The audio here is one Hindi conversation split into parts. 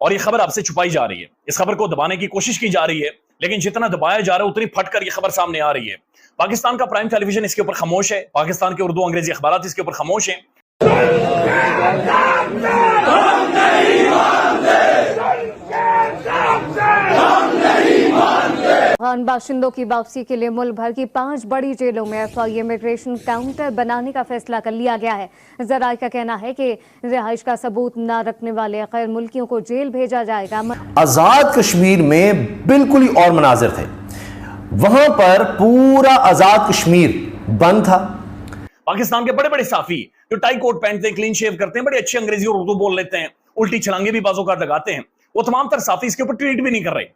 और ये खबर आपसे छुपाई जा रही है, इस खबर को दबाने की कोशिश की जा रही है, लेकिन जितना दबाया जा रहा है उतनी फटकर ये खबर सामने आ रही है। पाकिस्तान का प्राइम टेलीविजन इसके ऊपर खामोश है, पाकिस्तान के उर्दू अंग्रेजी अखबार इसके ऊपर खामोश हैं। अफगान बाशिंदों की वापसी के लिए मुल्क भर की 5 बड़ी जेलों में अफवाही इमिग्रेशन काउंटर बनाने का फैसला कर लिया गया है। जराये का कहना है कि रिहाइश का सबूत न रखने वाले गैर मुल्कियों को जेल भेजा जाएगा। आजाद कश्मीर में बिल्कुल ही और मनाजिर थे, वहां पर पूरा आजाद कश्मीर बंद था। पाकिस्तान के बड़े बड़े साफी जो टाई कोट पहनते हैं, क्लीन शेव करते हैं, बड़े अच्छे अंग्रेजी और उर्दू बोल लेते हैं, उल्टी छलांगे भी बाजों का लगाते हैं, वो तमाम तर साफी इसके ऊपर ट्वीट भी नहीं कर रहे।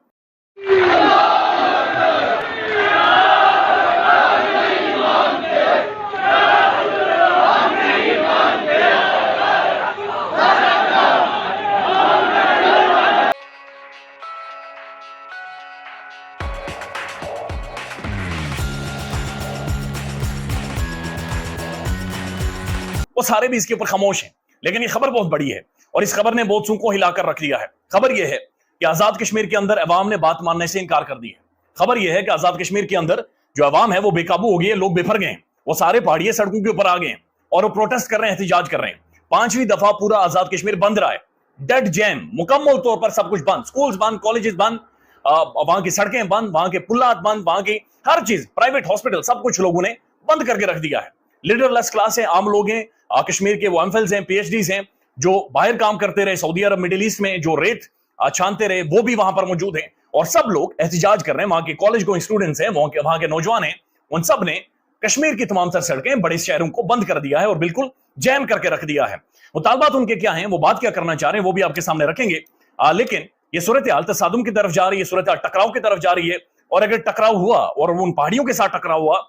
वो सारे भी इसके ऊपर खामोश हैं। लेकिन ये खबर बहुत बड़ी है और इस खबर ने बहुत सू को हिलाकर रख दिया है। खबर यह है कि आजाद कश्मीर के अंदर अवाम ने बात मानने से इनकार कर दी है। खबर यह है कि आजाद कश्मीर के अंदर जो अवाम है वो बेकाबू हो गई है, लोग बेफर गए हैं, वो सारे पहाड़िए सड़कों के ऊपर आ गए हैं और वो प्रोटेस्ट कर रहे हैं, एहतिजाज कर रहे हैं। 5वीं दफा पूरा आजाद कश्मीर बंद रहा है, डेड जैम, मुकम्मल तौर पर सब कुछ बंद, स्कूल्स बंद, कॉलेजेस बंद, वहां की सड़कें बंद, वहां के पुल्लात बंद, वहां की हर चीज, प्राइवेट हॉस्पिटल, सब कुछ लोगों ने बंद करके रख दिया है। लीडरलेस क्लास है, आम लोग हैं, कश्मीर के वो एमफिल्स हैं, पीएचडीज हैं, जो बाहर काम करते रहे सऊदी अरब, मिडिल ईस्ट में, जो रेत छानते रहे, वो भी वहां पर मौजूद हैं और सब लोग एहतिजाज कर रहे हैं। वहां के कॉलेज गोइंग स्टूडेंट्स हैं, वहां के नौजवान हैं, उन सब ने कश्मीर की तमाम तर सड़कें, बड़े शहरों को बंद कर दिया है और बिल्कुल जैम करके रख दिया है। मुतालबात उनके क्या हैं, वो बात क्या करना चाह रहे हैं, वो भी आपके सामने रखेंगे। लेकिन ये सूरत हाल तसादुम की तरफ जा रही है, सूरत हाल टकराव की तरफ जा रही है और अगर टकराव हुआ और उन पहाड़ियों के साथ टकराव हुआ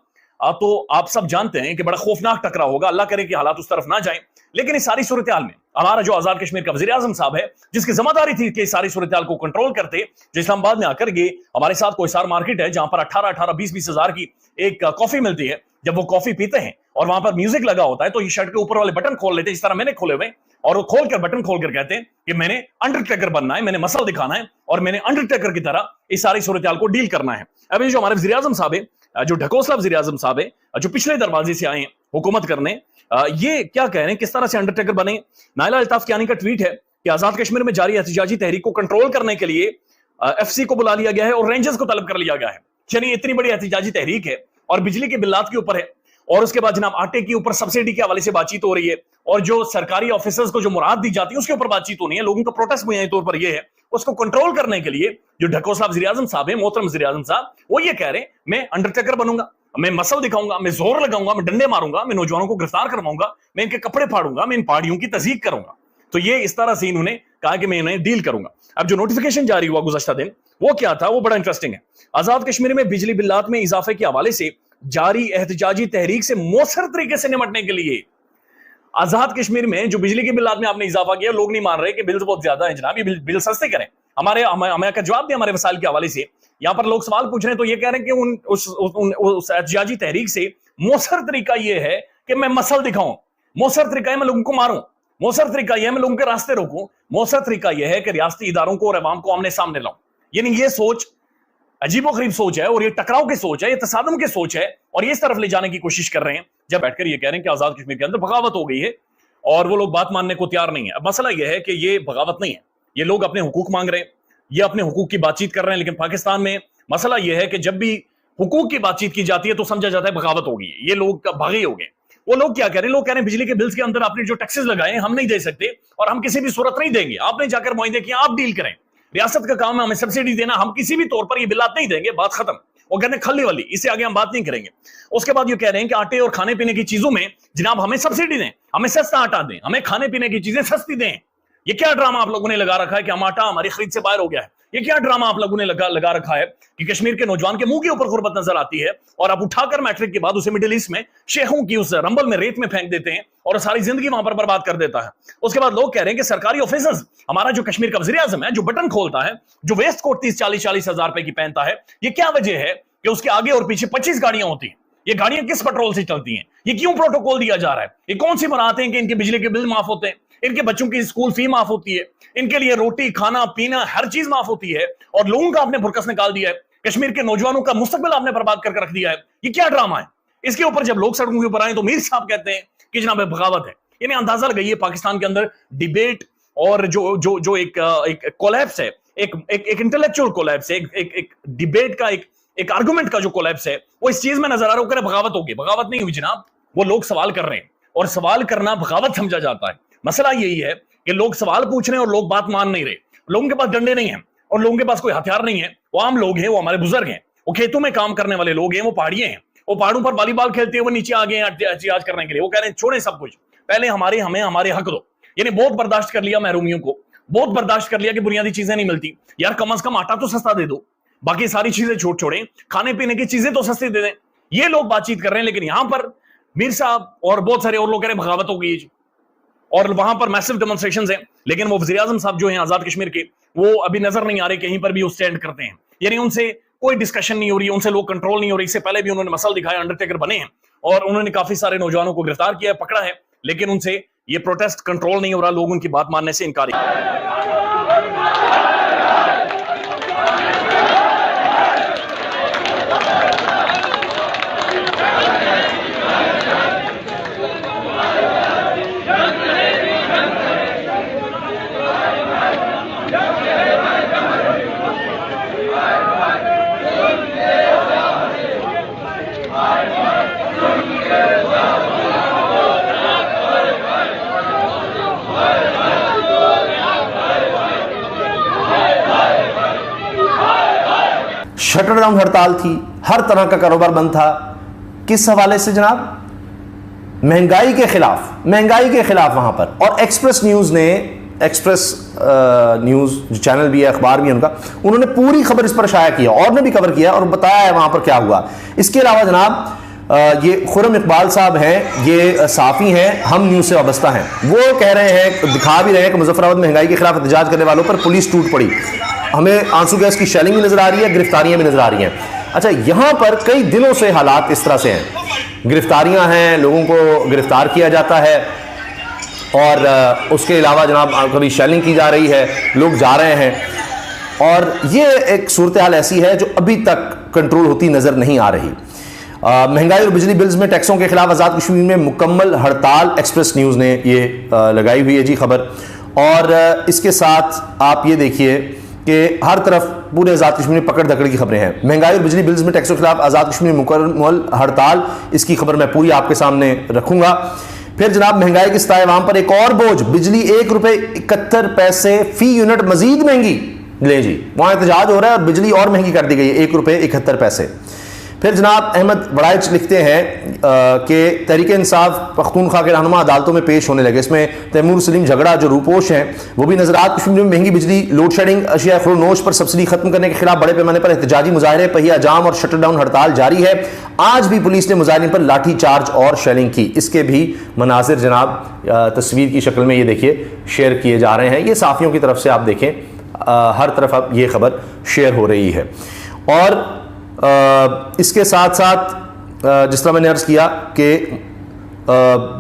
तो आप सब जानते हैं कि बड़ा खौफनाक टकराव होगा। अल्लाह करे कि हालात उस तरफ ना जाएं। लेकिन इस सारी सूरत हाल में हमारा जो आजाद कश्मीर का वज़ीर आज़म साहब है, जिसकी जिम्मेदारी थी कि इस सारी सूरत हाल को कंट्रोल करते, जो इस्लामाबाद में आकर ये हमारे साथ कोहिसार मार्केट है जहां पर 18-18, 20-20 हजार की एक कॉफी मिलती है, जब वो कॉफी पीते हैं और वहां पर म्यूजिक लगा होता है तो ये शर्ट के ऊपर वाले बटन खोल लेते हैं, जिस तरह मैंने खोले हुए, और वो खोलकर बटन खोलकर कहते हैं कि मैंने अंडरटेकर बनना है, मैंने मसल दिखाना है और मैंने अंडरटेकर की तरह इस सारी सूरत हाल को डील करना है। अब ये जो हमारे वज़ीर आज़म साहब है, जो ढकोसला वज़ीर आज़म साहब है, जो पिछले दरवाजे से आए हैं हुकूमत करने, ये क्या कह रहे हैं, किस तरह से अंडरटेकर बने। नाइला अल्ताफ कियानी का ट्वीट है कि आजाद कश्मीर में जारी एहतिजाजी तहरीक को कंट्रोल करने के लिए एफसी को बुला लिया गया है और रेंजर्स को तलब कर लिया गया है। यानी इतनी बड़ी एहतिजाजी तहरीक है और बिजली के बिल्लात के ऊपर है और उसके बाद जनाब आटे के ऊपर सब्सिडी के हवाले से बातचीत हो रही है और जो सरकारी ऑफिसर्स को जो मुराद दी जाती है उसके ऊपर बातचीत होनी है। लोगों का प्रोटेस्ट बुनियादी तौर पर यह है, उसको कंट्रोल करने के लिए जो ढकोसला वज़ीर आज़म साहब है, मोहतरम वज़ीर आज़म साहब, वो ये कह रहे हैं मैं अंडरटेकर बनूंगा, मैं मसल दिखाऊंगा, मैं जोर लगाऊंगा, मैं डंडे मारूंगा, मैं नौजवानों को गिरफ्तार करवाऊंगा, मैं इनके कपड़े फाड़ूंगा, मैं इन पहाड़ियों की तज़ीक करूंगा। तो ये इस तरह से इन्होंने कहा कि मैं इन्हें डील करूंगा। अब जो नोटिफिकेशन जारी हुआ गुज़श्ता दिन, वो क्या था, वो बड़ा इंटरेस्टिंग है। आजाद कश्मीर में बिजली बिल्लात में इजाफे के हवाले से जारी एहतिजाजी तहरीक से मौसर तरीके से निपटने के लिए आजाद कश्मीर में जो बिजली के बिल्लात में आपने इजाफा किया, लोग नहीं मान रहे कि बिल बहुत ज्यादा है जनाब, ये बिल सस्ते करें, हमें का जवाब दें हमारे वसाइल के हवाले से। यहां पर लोग सवाल पूछ रहे हैं तो ये कह रहे हैं कि उस एहतिजाजी तहरीक से मौसर तरीका ये है कि मैं मसल दिखाऊं, मौसर तरीका है मैं लोगों को मारूं, मौसर तरीका यह है मैं लोगों के रास्ते रोकूं, मौसर तरीका यह है कि रियासती इदारों को और अवाम को आमने सामने लाऊं। यानी ये सोच अजीबोगरीब सोच है और ये टकराव की सोच है, ये तसादुम की सोच है और ये इस तरफ ले जाने की कोशिश कर रहे हैं जब बैठकर ये कह रहे हैं कि आजाद कश्मीर के अंदर बगावत हो गई है और वो लोग बात मानने को तैयार नहीं है। अब मसला यह है कि ये बगावत नहीं है, ये लोग अपने हुकूक मांग रहे हैं, ये अपने हुकूक की बातचीत कर रहे हैं। लेकिन पाकिस्तान में मसला यह है कि जब भी हुकूक की बातचीत की जाती है तो समझा जाता है बगावत हो गई है, ये लोग भागे हो गए। वो लोग क्या कह रहे हैं, लोग कह रहे हैं बिजली के बिल्स के अंदर आपने जो टैक्सेस लगाए हम नहीं दे सकते और हम किसी भी सूरत नहीं देंगे, आपने जाकर मुआहदे किया, आप डील करें, रियासत का काम है हमें सब्सिडी देना, हम किसी भी तौर पर ये बिल्लात नहीं देंगे, बात खत्म। वो कहते हैं खल्ली वाली, इससे आगे हम बात नहीं करेंगे। उसके बाद ये कह रहे हैं कि आटे और खाने पीने की चीजों में जनाब हमें सब्सिडी दें, हमें सस्ता आटा दें, हमें खाने पीने की चीजें सस्ती दें। ये क्या ड्रामा आप लोगों ने लगा रखा है कि हम आटा हमारी खरीद से बाहर हो गया है, ये क्या ड्रामा आप लोगों ने लगा रखा है कि कश्मीर के नौजवान के मुंह के ऊपर गुर्बत नजर आती है और आप उठाकर मैट्रिक के बाद उसे मिडिल ईस्ट में शेखों की उस रंबल में रेत में फेंक देते हैं और सारी जिंदगी वहां पर बर्बाद कर देता है। उसके बाद लोग कह रहे हैं कि सरकारी ऑफिसर्स, हमारा जो कश्मीर का वज़ीर आज़म है जो बटन खोलता है, जो वेस्ट कोट 30-40 हजार रुपए की पहनता है, ये क्या वजह है कि उसके आगे और पीछे 25 गाड़ियां होती हैं? ये गाड़ियां किस पेट्रोल से चलती हैं? ये क्यों प्रोटोकॉल दिया जा रहा है? ये कौन सी बनाते हैं कि इनके बिजली के बिल माफ होते हैं? इनके बच्चों की स्कूल फी माफ होती है, इनके लिए रोटी खाना पीना हर चीज माफ होती है, और लोगों का आपने भुरकस निकाल दिया है, कश्मीर के नौजवानों का मुस्तकबिल आपने बर्बाद करके रख दिया है। ये क्या ड्रामा है? इसके ऊपर जब लोग सड़कों के ऊपर आए तो मीर साहब कहते हैं कि जनाब बगावत है। यानी अंदाजा लगाइए पाकिस्तान के अंदर डिबेट और जो एक कोलैप्स है, एक इंटेलेक्चुअल कोलैप्स है, एक डिबेट का एक आर्गुमेंट का जो कोलैप्स है, वो इस चीज में नजर आ रहा है। बगावत होगी, बगावत नहीं हुई जनाब, वो लोग सवाल कर रहे हैं और सवाल करना बगावत समझा जाता है। मसला यही है कि लोग सवाल पूछ रहे हैं और लोग बात मान नहीं रहे। लोगों के पास डंडे नहीं है और लोगों के पास कोई हथियार नहीं है, वो आम लोग हैं, वो हमारे बुजुर्ग हैं, वो खेतों में काम करने वाले लोग हैं, वो पहाड़िए हैं, वो पहाड़ों पर वॉलीबॉल खेलते हैं, वो नीचे आ गए एहतियाज करने के लिए। वो कह रहे हैं छोड़े सब कुछ, पहले हमें हमारे हक दो। यानी बहुत बर्दाश्त कर लिया महरूमियों को, बहुत बर्दाश्त कर लिया कि बुनियादी चीजें नहीं मिलती, यार कम से कम आटा तो सस्ता दे दो, बाकी सारी चीजें छोड़ें, खाने पीने की चीजें तो सस्ती दे दें। ये लोग बातचीत कर रहे हैं, लेकिन यहां पर मीर साहब और बहुत सारे और लोग कह रहे हैं बगावत हो गई जी, और वहां पर मैसिव डेमोन्स्ट्रेशंस हैं, लेकिन वो वज़ीर आज़म साहब जो हैं आजाद कश्मीर के, वो अभी नजर नहीं आ रहे कहीं पर भी वो स्टैंड करते हैं। यानी उनसे कोई डिस्कशन नहीं हो रही है, उनसे लोग कंट्रोल नहीं हो रही। इससे पहले भी उन्होंने मसल दिखाया, अंडरटेकर बने हैं और उन्होंने काफी सारे नौजवानों को गिरफ्तार किया है, पकड़ा है, लेकिन उनसे ये प्रोटेस्ट कंट्रोल नहीं हो रहा, लोग उनकी बात मानने से इनकार। शटर डाउन हड़ताल थी, हर तरह का कारोबार बंद था। किस हवाले से जनाब? महंगाई के खिलाफ वहां पर। और एक्सप्रेस न्यूज जो चैनल भी है, अखबार भी है उनका, उन्होंने पूरी खबर इस पर शाया किया और ने भी कवर किया और बताया है वहां पर क्या हुआ। इसके अलावा जनाब ये खुर्रम इकबाल साहब हैं, ये साफ़ी हैं, हम न्यूज़ से वाबस्ता हैं, वो कह रहे हैं, दिखा भी रहे हैं कि मुजफ्फराबाद महंगाई के खिलाफ एहतजाज करने वालों पर पुलिस टूट पड़ी। हमें आंसू गैस की शेलिंग भी नजर आ रही है, गिरफ्तारियां भी नजर आ रही हैं। अच्छा, यहां पर कई दिनों से हालात इस तरह से हैं, गिरफ्तारियां हैं, लोगों को गिरफ्तार किया जाता है और उसके अलावा जनाब कभी शेलिंग की जा रही है, लोग जा रहे हैं, और ये एक सूरत हाल ऐसी है जो अभी तक कंट्रोल होती नजर नहीं आ रही। महंगाई और बिजली बिल्स में टैक्सों के खिलाफ आजाद कश्मीर में मुकम्मल हड़ताल, एक्सप्रेस न्यूज़ ने ये लगाई हुई है जी खबर। और इसके साथ आप ये देखिए कि हर तरफ पूरे आजाद कश्मीर में पकड़ धकड़ की खबरें हैं। महंगाई और बिजली बिल्स में टैक्सों के खिलाफ आजाद कश्मीर में मुकम्मल हड़ताल, इसकी खबर मैं पूरी आपके सामने रखूंगा। फिर जनाब महंगाई के सताए वहां पर एक और बोझ, बिजली ₹1.71 फी यूनिट मजीद महंगी। ले जी, वहां एहतजाज हो रहा है और बिजली और महंगी कर दी गई है, ₹1.71। फिर जनाब अहमद बड़ाइच लिखते हैं कि तहरीक इंसाफ पख्तूनख्वा के रहनुमा अदालतों में पेश होने लगे। इसमें तैमूर सलीम झगड़ा जो रूपोश हैं वो भी नजर आत कश्मीर में महंगी बिजली, लोड शेडिंग, अशिया खुरनोश पर सब्सिडी खत्म करने के खिलाफ बड़े पैमाने पर एहतजाजी मुजाहरे, पहिया जाम और शटर डाउन हड़ताल जारी है। आज भी पुलिस ने मुजाहिरीन पर लाठी चार्ज और शेलिंग की। इसके भी मनाजिर जनाब तस्वीर की शक्ल में ये देखिए शेयर किए जा रहे हैं। ये साफियों की तरफ से आप देखें, हर तरफ अब ये खबर शेयर हो रही है। और इसके साथ साथ जिस तरह मैंने अर्ज़ किया कि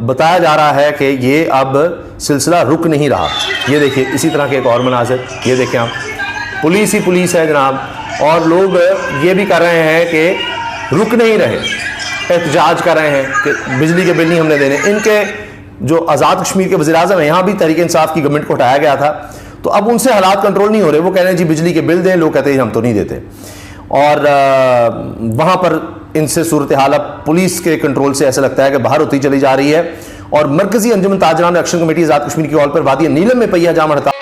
बताया जा रहा है कि ये अब सिलसिला रुक नहीं रहा। ये देखिए इसी तरह के एक और मनाज़िर, ये देखें आप, पुलिस ही पुलिस है जनाब, और लोग ये भी कर रहे हैं कि रुक नहीं रहे, एहतजाज कर रहे हैं कि बिजली के बिल नहीं हमने देने। इनके जो आज़ाद कश्मीर के वज़ीर आज़म हैं, यहाँ भी तहरीक इंसाफ की गवर्नमेंट को हटाया गया था, तो अब उनसे हालात कंट्रोल नहीं हो रहे। वो कह रहे हैं जी बिजली के बिल दें, लोग कहते हैं हम तो नहीं देते। और वहाँ पर इनसे सूरत हाल अब पुलिस के कंट्रोल से ऐसा लगता है कि बाहर होती चली जा रही है। और मरकजी अंजुमन ताजरान एक्शन कमेटी आज़ाद कश्मीर की कॉल पर वादी नीलम में पहिया जाम हड़ताल